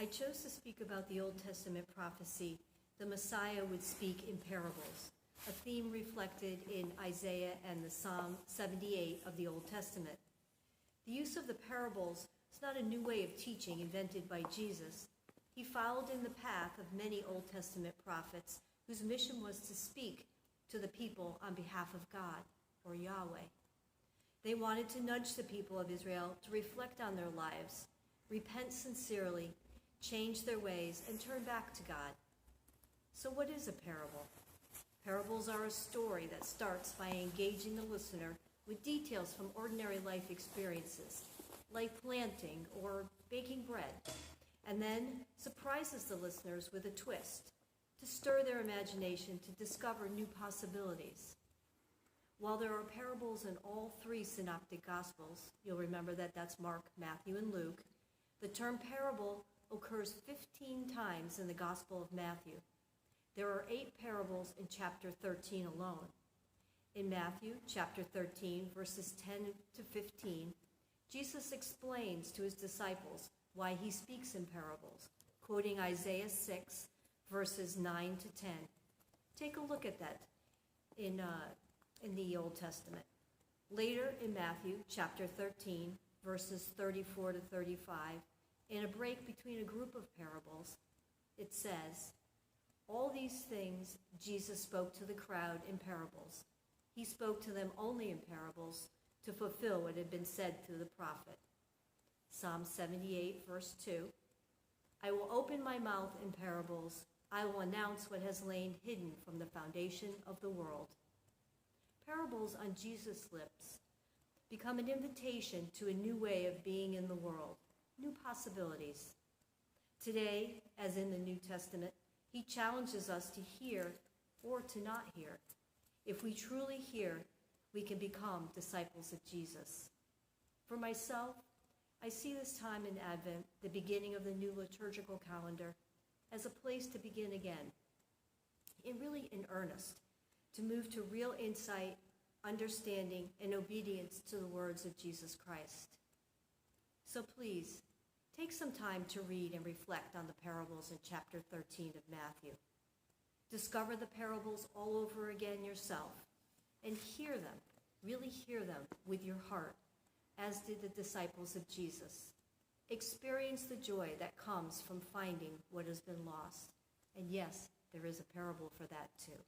I chose to speak about the Old Testament prophecy, the Messiah would speak in parables, a theme reflected in Isaiah and the Psalm 78 of the Old Testament. The use of the parables is not a new way of teaching invented by Jesus. He followed in the path of many Old Testament prophets whose mission was to speak to the people on behalf of God, or Yahweh. They wanted to nudge the people of Israel to reflect on their lives, repent sincerely, change their ways, and turn back to God. So what is a parable? Parables are a story that starts by engaging the listener with details from ordinary life experiences, like planting or baking bread, and then surprises the listeners with a twist to stir their imagination to discover new possibilities. While there are parables in all three synoptic gospels, you'll remember that that's Mark, Matthew, and Luke, the term parable occurs 15 times in the Gospel of Matthew. There are 8 parables in chapter 13 alone. In Matthew chapter 13, verses 10 to 15, Jesus explains to his disciples why he speaks in parables, quoting Isaiah 6, verses 9 to 10. Take a look at that in the Old Testament. Later in Matthew chapter 13, verses 34 to 35, in a break between a group of parables, it says, "All these things Jesus spoke to the crowd in parables. He spoke to them only in parables to fulfill what had been said through the prophet." Psalm 78, verse 2, "I will open my mouth in parables. I will announce what has lain hidden from the foundation of the world." Parables on Jesus' lips become an invitation to a new way of being in the world, new possibilities. Today, as in the New Testament, he challenges us to hear or to not hear. If we truly hear, we can become disciples of Jesus. For myself, I see this time in Advent, the beginning of the new liturgical calendar, as a place to begin again, and really in earnest, to move to real insight, understanding, and obedience to the words of Jesus Christ. So please, take some time to read and reflect on the parables in chapter 13 of Matthew. Discover the parables all over again yourself, and hear them, really hear them with your heart, as did the disciples of Jesus. Experience the joy that comes from finding what has been lost. And yes, there is a parable for that too.